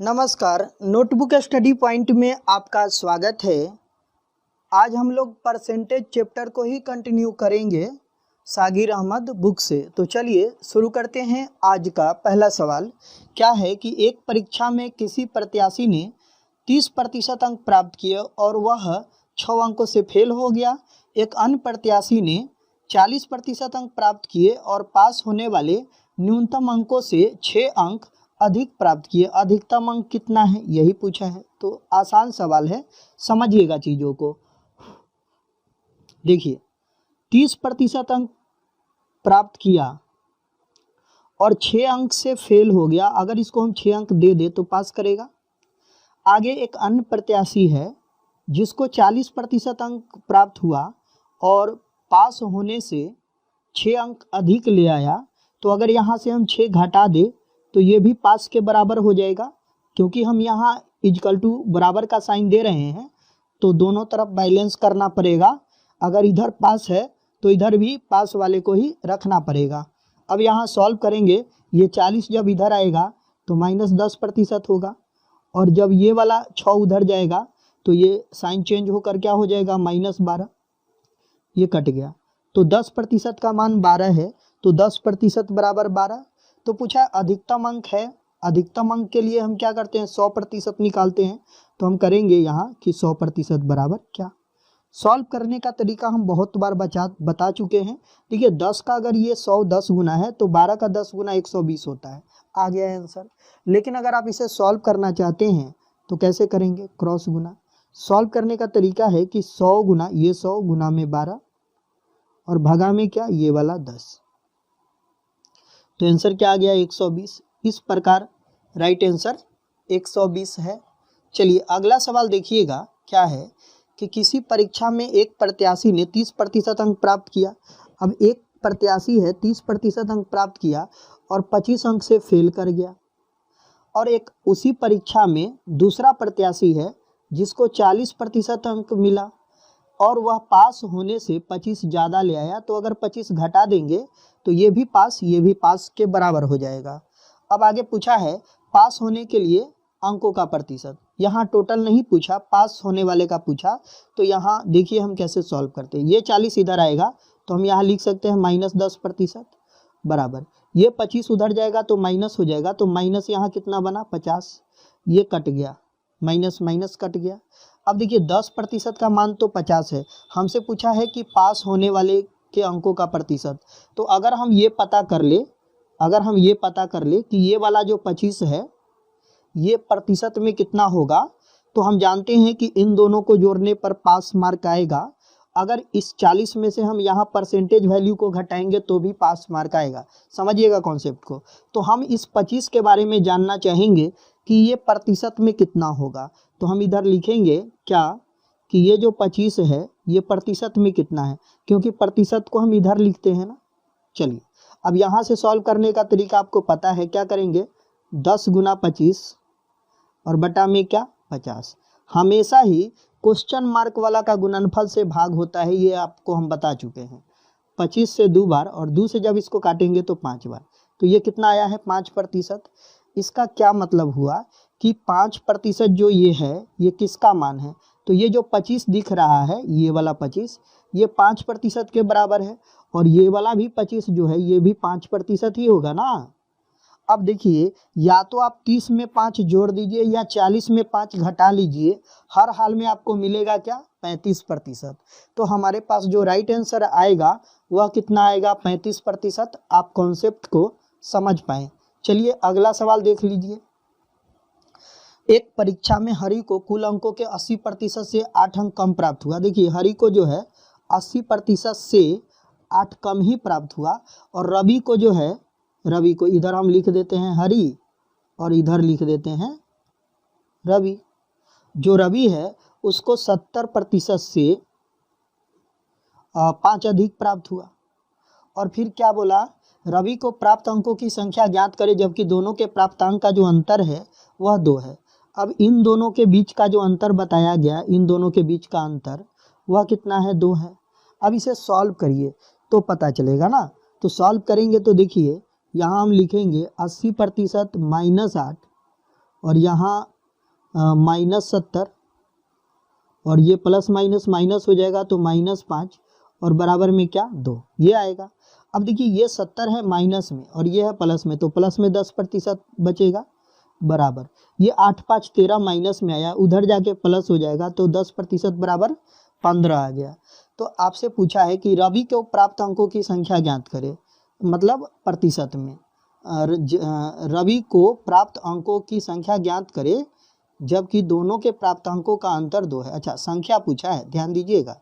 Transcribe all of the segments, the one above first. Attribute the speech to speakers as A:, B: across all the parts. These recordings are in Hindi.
A: नमस्कार, नोटबुक स्टडी पॉइंट में आपका स्वागत है। आज हम लोग परसेंटेज चैप्टर को ही कंटिन्यू करेंगे सागिर अहमद बुक से। तो चलिए शुरू करते हैं। आज का पहला सवाल क्या है कि एक परीक्षा में किसी प्रत्याशी ने 30% अंक प्राप्त किए और वह 6 अंकों से फेल हो गया। एक अन्य प्रत्याशी ने 40% अंक प्राप्त किए और पास होने वाले न्यूनतम अंकों से 6 अंक अधिक प्राप्त किए। अधिकतम अंक कितना है यही पूछा है। तो आसान सवाल है, समझिएगा चीज़ों को। देखिए 30% अंक प्राप्त किया और 6 अंक से फेल हो गया। अगर इसको हम 6 अंक दे दे तो पास करेगा। आगे एक अन्य प्रत्याशी है जिसको 40% अंक प्राप्त हुआ और पास होने से 6 अंक अधिक ले आया। तो अगर यहाँ से हम 6 घटा दे तो ये भी पास के बराबर हो जाएगा, क्योंकि हम यहाँ इक्वल टू बराबर का साइन दे रहे हैं तो दोनों तरफ बैलेंस करना पड़ेगा। अगर इधर पास है तो इधर भी पास वाले को ही रखना पड़ेगा। अब यहाँ सॉल्व करेंगे, ये 40 जब इधर आएगा तो -10% होगा और जब ये वाला 6 उधर जाएगा तो ये साइन चेंज होकर क्या हो जाएगा -12। ये कट गया तो 10% का मान 12 है, तो 10% बराबर 12। तो पूछा अधिकतम अंक है। अधिकतम अंक के लिए हम क्या करते हैं, 100% निकालते हैं। तो हम करेंगे यहाँ कि 100% बराबर क्या। सॉल्व करने का तरीका हम बहुत बार बता चुके हैं। देखिए 10 का अगर ये 100 10 गुना है तो 12 का 10 गुना 120 होता है। आ गया है आंसर। लेकिन अगर आप इसे सॉल्व करना चाहते हैं तो कैसे करेंगे, क्रॉस गुना। सॉल्व करने का तरीका है कि 100 गुना ये 100 गुना में 12 और भगा में क्या, ये वाला 10। तो आंसर क्या आ गया, 120। इस प्रकार राइट आंसर 120 है। चलिए अगला सवाल देखिएगा। क्या है कि किसी परीक्षा में एक प्रत्याशी ने 30% अंक प्राप्त किया। अब एक प्रत्याशी है 30% अंक प्राप्त किया और 25 अंक से फेल कर गया। और एक उसी परीक्षा में दूसरा प्रत्याशी है जिसको 40% अंक मिला और वह पास होने से 25 ज़्यादा ले आया। तो अगर 25 घटा देंगे तो ये भी पास के बराबर हो जाएगा। अब आगे पूछा है पास होने के लिए अंकों का प्रतिशत। यहाँ टोटल नहीं पूछा, पास होने वाले का पूछा। तो यहाँ देखिए हम कैसे सॉल्व करते हैं। ये 40 इधर आएगा तो हम यहाँ लिख सकते हैं -10% बराबर ये 25 उधर जाएगा तो माइनस हो जाएगा। तो माइनस यहाँ कितना बना, 50। ये कट गया, माइनस माइनस कट गया। अब देखिए 10% का मान तो 50 है। हमसे पूछा है कि पास होने वाले के अंकों का प्रतिशत। तो अगर हम ये पता कर ले कि ये वाला जो 25 है ये प्रतिशत में कितना होगा, तो हम जानते हैं कि इन दोनों को जोड़ने पर पास मार्क आएगा। अगर इस 40 में से हम यहाँ परसेंटेज वैल्यू को घटाएंगे तो भी पास मार्क आएगा। समझिएगा कॉन्सेप्ट को। तो हम इस 25 के बारे में जानना चाहेंगे कि ये प्रतिशत में कितना होगा। तो हम इधर लिखेंगे क्या कि ये जो 25 है ये प्रतिशत में कितना है, क्योंकि प्रतिशत को हम इधर लिखते हैं ना। चलिए अब यहाँ से सॉल्व करने का तरीका आपको पता है। क्या करेंगे, 10 गुना 25 और बटा में क्या, 50। हमेशा ही क्वेश्चन मार्क वाला का गुणनफल से भाग होता है, ये आपको हम बता चुके हैं। 25 से 2 बार और 2 से जब इसको काटेंगे तो 5 बार। तो ये कितना आया है, 5%। इसका क्या मतलब हुआ कि 5% जो ये है ये किसका मान है। तो ये जो 25 दिख रहा है, ये वाला 25 ये 5% के बराबर है और ये वाला भी 25 जो है ये भी 5% ही होगा ना। अब देखिए या तो आप 30 में 5 जोड़ दीजिए या 40 में 5 घटा लीजिए, हर हाल में आपको मिलेगा क्या, 35%। तो हमारे पास जो राइट आंसर आएगा वह कितना आएगा, 35%। आप कॉन्सेप्ट को समझ पाए। चलिए अगला सवाल देख लीजिए। एक परीक्षा में हरि को कुल अंकों के 80% से 8 अंक कम प्राप्त हुआ। देखिए हरि को जो है 80% से 8 कम ही प्राप्त हुआ और रवि को जो है, रवि को इधर हम लिख देते हैं हरि और इधर लिख देते हैं रवि। जो रवि है उसको 70% से 5 अधिक प्राप्त हुआ। और फिर क्या बोला, रवि को प्राप्त अंकों की संख्या ज्ञात करें जबकि दोनों के प्राप्तांक का जो अंतर है वह 2 है। अब इन दोनों के बीच का जो अंतर बताया गया, इन दोनों के बीच का अंतर वह कितना है, 2 है। अब इसे सॉल्व करिए तो पता चलेगा ना। तो सॉल्व करेंगे तो देखिए यहाँ हम लिखेंगे 80% -8 और यहाँ -70 और ये प्लस माइनस माइनस हो जाएगा तो -5 और बराबर में क्या 2 ये आएगा। अब देखिए ये 70 है माइनस में और ये है प्लस में, तो प्लस में 10% बचेगा बराबर ये 8 5 13 माइनस में आया, उधर जाके प्लस हो जाएगा तो 10% बराबर 15 आ गया। तो आपसे पूछा है कि रवि को प्राप्त अंकों की संख्या ज्ञात करें, मतलब प्रतिशत में रवि को प्राप्त अंकों की संख्या ज्ञात करें जबकि दोनों के प्राप्तांकों का अंतर 2 है। अच्छा संख्या पूछा है, ध्यान दीजिएगा,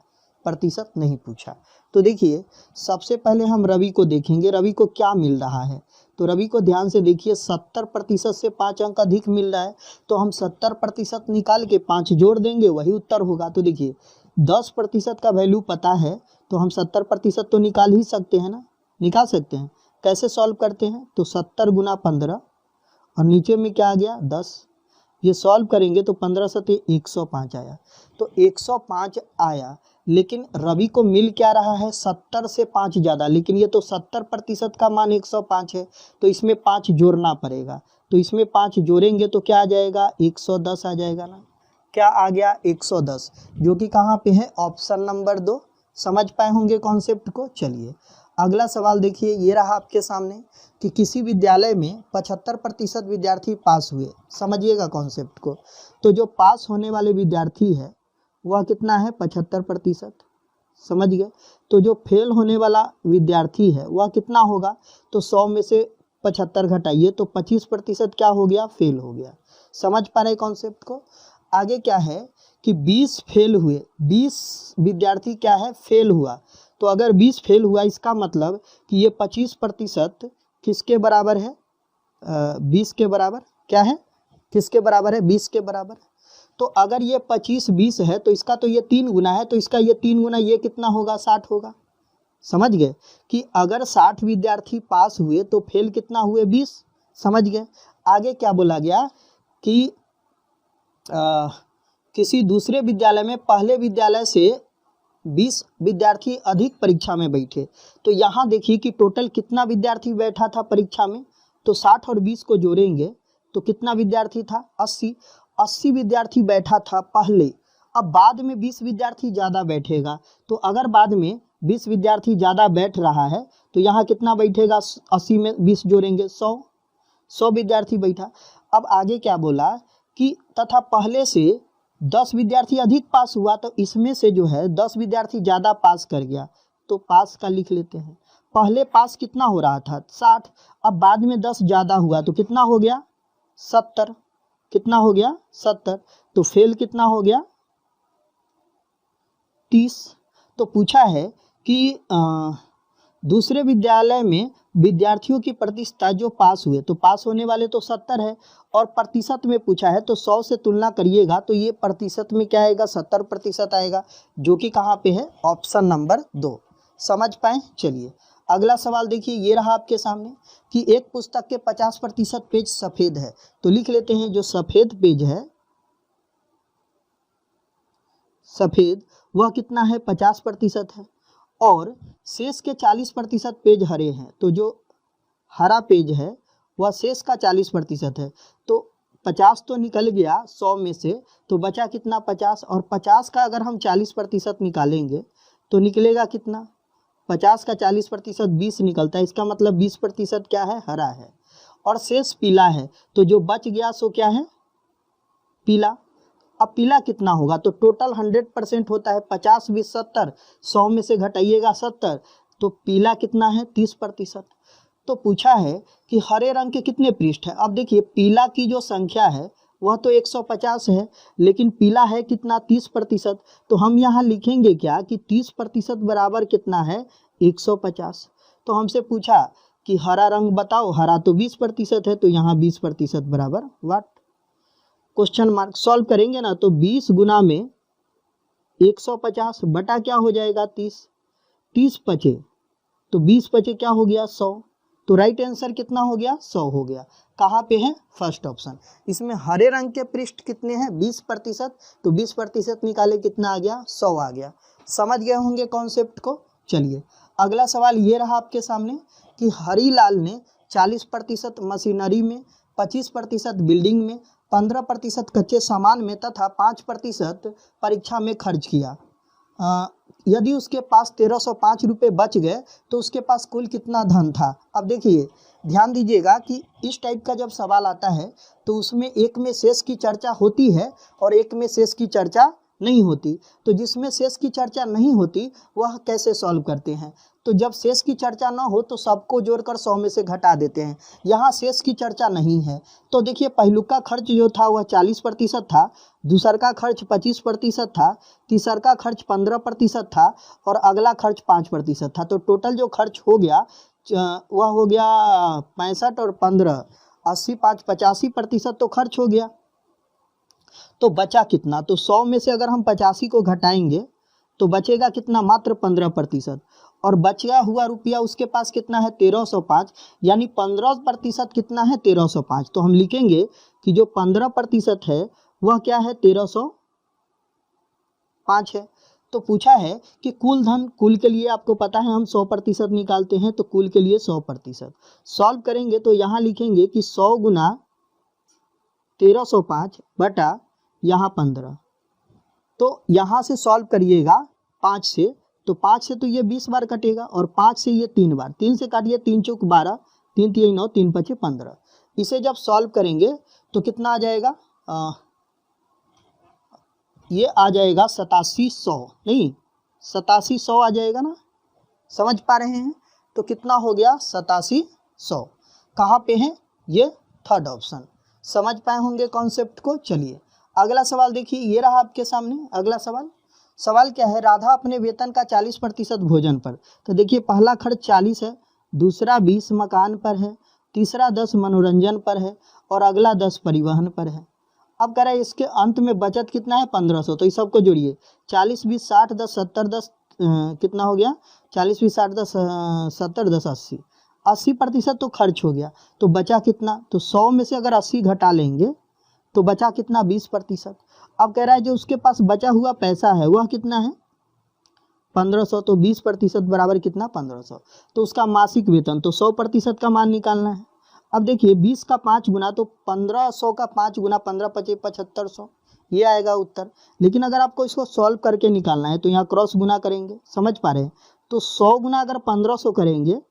A: प्रतिशत नहीं पूछा। तो देखिए सबसे पहले हम रवि को देखेंगे, रवि को क्या मिल रहा है। तो रवि को ध्यान से देखिए 70% से 5 अंक अधिक मिल रहा है, तो हम 70% निकाल के 5 जोड़ देंगे, वही उत्तर होगा। तो देखिए 10% का वैल्यू पता है तो हम 70% तो निकाल ही सकते हैं ना, निकाल सकते हैं। कैसे सॉल्व करते हैं, तो 70 गुना 15 और नीचे में क्या आ गया 10, ये सॉल्व करेंगे तो 15 सते 105 आया। तो 105 आया, लेकिन रवि को मिल क्या रहा है 70 से 5 ज़्यादा, लेकिन ये तो 70% का मान 105 है, तो इसमें 5 जोड़ना पड़ेगा। तो इसमें 5 जोड़ेंगे तो क्या आ जाएगा 110 आ जाएगा ना, क्या आ गया 110, जो कि कहाँ पे है ऑप्शन नंबर 2। समझ पाए होंगे कॉन्सेप्ट को। चलिए अगला सवाल देखिए, ये रहा आपके सामने कि किसी विद्यालय में 75% विद्यार्थी पास हुए। समझिएगा कॉन्सेप्ट को। तो जो पास होने वाले विद्यार्थी है वह कितना है 75%, समझ गए। तो जो फेल होने वाला विद्यार्थी है वह कितना होगा, तो 100 में से 75 घटाइए तो 25% क्या हो गया फेल हो गया। समझ पा रहे कॉन्सेप्ट को। आगे क्या है कि 20 फेल हुए, 20 विद्यार्थी क्या है फेल हुआ। तो अगर 20 फेल हुआ इसका मतलब कि ये 25% किसके बराबर है 20 के बराबर, क्या है किसके बराबर है 20 के बराबर। तो अगर ये 25 20 है तो इसका तो ये 3 गुना है, तो इसका ये 3 गुना ये कितना होगा 60 होगा। समझ गए कि अगर 60 विद्यार्थी पास हुए तो फेल कितना हुए 20। समझ गए। आगे क्या बोला गया कि किसी दूसरे विद्यालय में पहले विद्यालय से 20 विद्यार्थी अधिक परीक्षा में बैठे। तो यहाँ देखिए कि टोटल कितना विद्यार्थी बैठा था परीक्षा में, तो 60 और 20 को जोड़ेंगे तो कितना विद्यार्थी था 80 विद्यार्थी बैठा था पहले। अब बाद में 20 विद्यार्थी ज़्यादा बैठेगा, तो अगर बाद में 20 विद्यार्थी ज़्यादा बैठ रहा है तो यहाँ कितना बैठेगा 80 में 20 जोड़ेंगे 100 विद्यार्थी बैठा। अब आगे क्या बोला कि तथा पहले से 10 विद्यार्थी अधिक पास हुआ, तो इसमें से जो है 10 विद्यार्थी ज़्यादा पास कर गया, तो पास का लिख लेते हैं। पहले पास कितना हो रहा था 60, अब बाद में 10 ज़्यादा हुआ तो कितना हो गया 70, कितना हो गया 70, तो फेल कितना हो गया 30। तो पूछा है कि दूसरे विद्यालय में विद्यार्थियों की प्रतिशत जो पास हुए, तो पास होने वाले तो 70 है और प्रतिशत में पूछा है तो 100 से तुलना करिएगा तो ये प्रतिशत में क्या आएगा 70% आएगा, जो कि कहाँ पे है ऑप्शन नंबर 2। समझ पाए। चलिए अगला सवाल देखिए, ये रहा आपके सामने कि एक पुस्तक के 50% पेज सफ़ेद है। तो लिख लेते हैं जो सफ़ेद पेज है सफ़ेद वह कितना है 50% है और शेष के 40% पेज हरे हैं। तो जो हरा पेज है वह शेष का 40% है। तो 50 तो निकल गया 100 में से, तो बचा कितना 50, और 50 का अगर हम 40% निकालेंगे तो निकलेगा कितना 50 का 40% 20 निकलता है। इसका मतलब 20% क्या है हरा है और शेष पीला है। तो जो बच गया सो क्या है पीला। अब पीला कितना होगा, तो टोटल 100% होता है 50 20 70, 100 में से घटाइएगा 70, तो पीला कितना है 30%। तो पूछा है कि हरे रंग के कितने पृष्ठ है। अब देखिए पीला की जो संख्या है वह तो 150 है, लेकिन पीला है कितना 30%। तो हम यहाँ लिखेंगे क्या कि 30% बराबर कितना है 150। तो हमसे पूछा कि हरा रंग बताओ, हरा तो 20% है, तो यहाँ 20% बराबर वाट क्वेश्चन मार्क। सॉल्व करेंगे ना तो 20 गुना में 150 बटा क्या हो जाएगा 30, 30 बचे तो 20 बचे क्या हो गया 100। तो राइट आंसर कितना हो गया 100 हो गया। कहाँ पे है फर्स्ट ऑप्शन। इसमें हरे रंग के पृष्ठ कितने हैं 20%, तो 20% निकाले कितना आ गया 100 आ गया। समझ गए होंगे कॉन्सेप्ट को। चलिए अगला सवाल ये रहा आपके सामने कि हरीलाल ने 40% मशीनरी में, 25% बिल्डिंग में 15% कच्चे सामान में तथा 5% परीक्षा में खर्च किया। यदि उसके पास 1305 रुपये बच गए तो उसके पास कुल कितना धन था। अब देखिए ध्यान दीजिएगा कि इस टाइप का जब सवाल आता है तो उसमें एक में शेष की चर्चा होती है और एक में शेष की चर्चा नहीं होती। तो जिसमें शेष की चर्चा नहीं होती वह कैसे सॉल्व करते हैं, तो जब शेष की चर्चा ना हो तो सबको जोड़कर 100 में से घटा देते हैं। यहाँ शेष की चर्चा नहीं है तो देखिए पहलुका खर्च जो था वह 40% था, दूसर का खर्च 25% था, तीसर का खर्च 15% था और अगला खर्च 5% था। तो टोटल जो खर्च हो गया वह हो गया 65 और 15 80 5 85% तो खर्च हो गया। तो बचा कितना, तो 100 में से अगर हम 85 को घटाएंगे तो बचेगा कितना, मात्र 15%। और बचा हुआ रुपया उसके पास कितना है 1305, यानी 15% कितना है 1305। तो हम लिखेंगे कि जो 15% है वह क्या है 1305 है। तो पूछा है कि कुल धन, कुल के लिए आपको पता है हम 100% निकालते हैं तो कुल के लिए 100%। सॉल्व करेंगे तो यहाँ लिखेंगे कि 100 गुना 1305 बटा यहाँ 15। तो यहाँ से सॉल्व करिएगा 5 से, तो 5 से तो ये 20 बार कटेगा और 5 से ये 3 बार, 3 से काटिए 3 चौक 12, 3 3 9, 3 5 15। इसे जब सॉल्व करेंगे तो कितना आ जाएगा, ये आ जाएगा 8700, नहीं 8700 आ जाएगा ना, समझ पा रहे हैं। तो कितना हो गया 8700, कहाँ पे है ये थर्ड ऑप्शन। समझ पाए होंगे कॉन्सेप्ट को। चलिए अगला सवाल देखिए, ये रहा आपके सामने अगला सवाल। सवाल क्या है, राधा अपने वेतन का 40% भोजन पर। तो देखिए पहला खर्च 40 है, दूसरा 20 मकान पर है, तीसरा 10 मनोरंजन पर है और अगला 10 परिवहन पर है। अब कह रहा है इसके अंत में बचत कितना है 1500। तो इस सबको जोड़िए, 40 20 60 10 70 10 कितना हो गया, 40 20 60 10 70 10 80, 80% तो खर्च हो गया। तो बचा कितना, तो 100 में से अगर 80 घटा लेंगे तो बचा कितना 20%। अब कह रहा है जो उसके पास बचा हुआ पैसा है वह कितना है 1500, तो 20% बराबर कितना 1500। तो उसका मासिक वेतन, तो 100% का मान निकालना है। अब देखिए 20 का 5 गुना, तो 1500 का 5 गुना 15 25 7500, ये आएगा उत्तर। लेकिन अगर आपको इसको सॉल्व करके निकालना है तो यहाँ क्रॉस गुना करेंगे, समझ पा रहे हैं। तो 100 गुना अगर 1500 करेंगे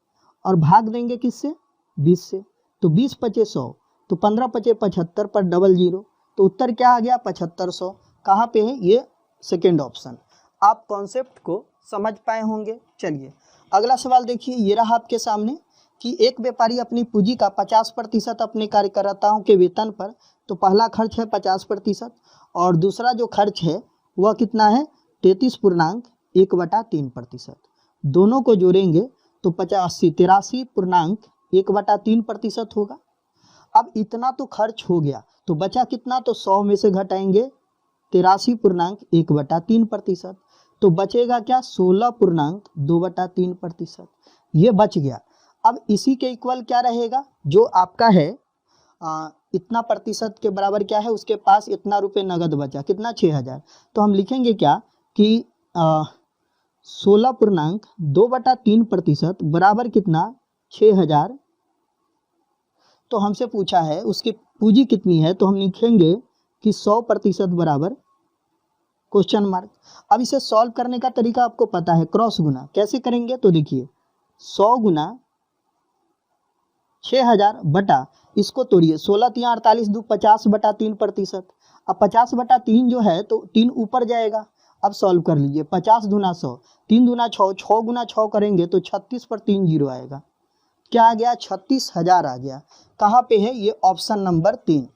A: और भाग देंगे किससे 20 से, तो 20 पचे 100, तो 15 पचे 75 पर डबल जीरो, तो उत्तर क्या आ गया 7500। कहाँ पे है, ये सेकेंड ऑप्शन। आप कॉन्सेप्ट को समझ पाए होंगे। चलिए अगला सवाल देखिए, ये रहा आपके सामने कि एक व्यापारी अपनी पूंजी का 50% अपने कार्यकर्ताओं के वेतन पर, तो पहला खर्च है 50% और दूसरा जो खर्च है वह कितना है 33.1/3%। दोनों को जोड़ेंगे तो 83.1/3% होगा। अब इतना तो खर्च हो गया तो बचा कितना, तो 100 में से घटाएंगे 83.1/3%, तो बचेगा क्या 16.2/3%, ये बच गया। अब इसी के इक्वल क्या रहेगा, जो आपका है इतना प्रतिशत के बराबर क्या है, उसके पास इतना रुपए नगद बचा, कितना 6000। तो हम लिखेंगे क्या कि 16.2/3% बराबर कितना 6000। तो हमसे पूछा है उसकी पूंजी कितनी है, तो हम लिखेंगे कि 100% बराबर क्वेश्चन मार्क। अब इसे सॉल्व करने का तरीका आपको पता है, क्रॉस गुना। कैसे करेंगे, तो देखिए 100 गुना 6000 बटा, इसको तोड़िए 16 3 48 2 50/3%। अब 50/3 जो है तो 3 ऊपर जाएगा। अब सॉल्व कर लीजिए, 50 दूना 100, 3 दूना 6, 6 गुना 6 करेंगे तो 36 पर 3 जीरो आएगा। क्या आ गया 36,000 आ गया। कहाँ पे है, ये ऑप्शन नंबर 3,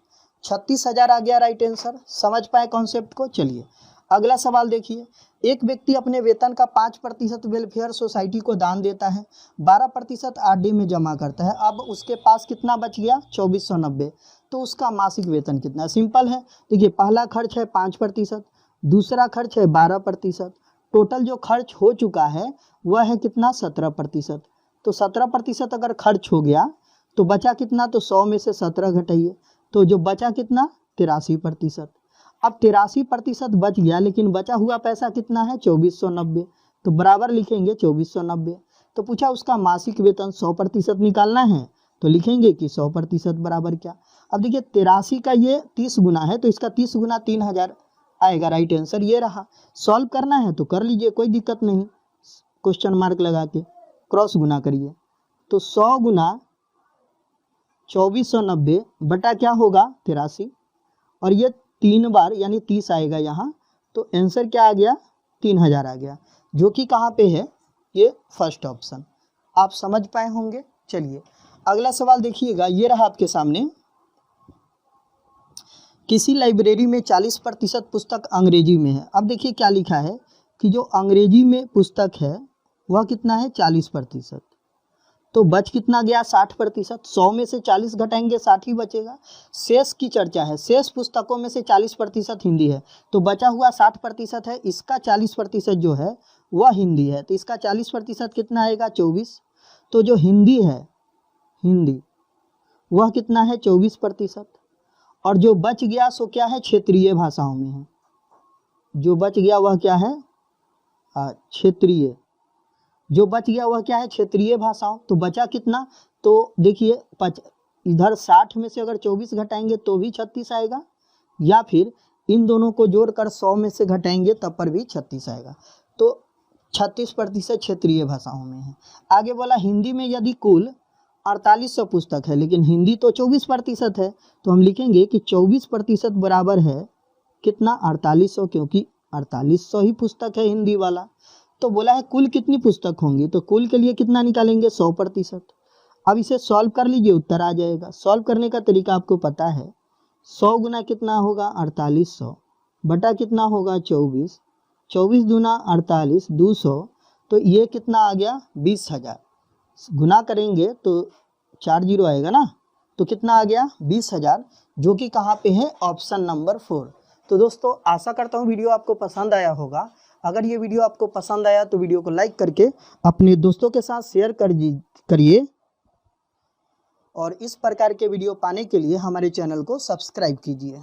A: 36,000 आ गया राइट आंसर। समझ पाए कॉन्सेप्ट को। चलिए अगला सवाल देखिए, एक व्यक्ति अपने वेतन का 5% वेलफेयर सोसाइटी को दान देता है, 12% आरडी में जमा करता है। अब उसके पास कितना बच गया 2490, तो उसका मासिक वेतन कितना। सिंपल है, देखिए पहला खर्च है 5%, दूसरा खर्च है 12%, टोटल जो खर्च हो चुका है वह है कितना 17%। तो 17% अगर खर्च हो गया तो बचा कितना, तो 100 में से 17 घटाइए, तो जो बचा कितना 83%। अब 83% बच गया, लेकिन बचा हुआ पैसा कितना है 2490, तो बराबर लिखेंगे 2490। तो पूछा उसका मासिक वेतन 100% निकालना है, तो लिखेंगे कि 100% बराबर क्या। अब देखिए 83 का ये 30 गुना है, तो इसका 30 गुना 3000 आएगा। राइट आंसर ये रहा। सॉल्व करना है तो कर लीजिए, कोई दिक्कत नहीं, क्वेश्चन मार्क लगा के क्रॉस गुना करिए। तो 100 गुना 2490 बटा क्या होगा 83, और ये 3 बार यानी 30 आएगा यहाँ, तो आंसर क्या आ गया 3000 आ गया, जो कि कहाँ पे है, ये फर्स्ट ऑप्शन। आप समझ पाए होंगे। चलिए अगला सवाल देखिएगा, ये रहा आपके सामने। किसी लाइब्रेरी में 40% पुस्तक अंग्रेजी में है। अब देखिए क्या लिखा है कि जो अंग्रेजी में पुस्तक है वह कितना है 40%, तो बच कितना गया 60%। 100 में से 40 घटाएंगे 60 ही बचेगा। शेष की चर्चा है, शेष पुस्तकों में से 40% हिंदी है, तो बचा हुआ 60% है, इसका 40% जो है वह हिंदी है, तो इसका 40% कितना आएगा 24। तो जो हिंदी है, हिंदी वह कितना है 24%, और जो बच गया सो क्या है क्षेत्रीय भाषाओं में है, जो बच गया वह क्या है क्षेत्रीय, जो बच गया वह क्या है क्षेत्रीय भाषाओं। तो बचा कितना, तो देखिए इधर 60 में से अगर 24 घटाएंगे तो भी 36 आएगा, या फिर इन दोनों को जोड़कर 100 में से घटाएंगे तब पर भी 36 आएगा, तो 36% क्षेत्रीय भाषाओं में है। आगे बोला हिंदी में यदि कुल 4800 पुस्तक है, लेकिन हिंदी तो 24% है, तो हम लिखेंगे कि 24% बराबर है कितना 4800, क्योंकि 4800 ही पुस्तक है हिंदी वाला। तो बोला है कुल कितनी पुस्तक होंगी, तो कुल के लिए कितना निकालेंगे 100%। अब इसे सॉल्व कर लीजिए, उत्तर आ जाएगा। सॉल्व करने का तरीका आपको पता है, 100 गुना कितना होगा 4800 बटा कितना होगा 24, 24 दूना 48 200, तो ये कितना आ गया 20,000। गुना करेंगे तो 4 जीरो आएगा ना, तो कितना आ गया 20,000, जो कि कहाँ पे है ऑप्शन नंबर 4। तो दोस्तों आशा करता हूँ वीडियो आपको पसंद आया होगा। अगर ये वीडियो आपको पसंद आया तो वीडियो को लाइक करके अपने दोस्तों के साथ शेयर करिए, और इस प्रकार के वीडियो पाने के लिए हमारे चैनल को सब्सक्राइब कीजिए।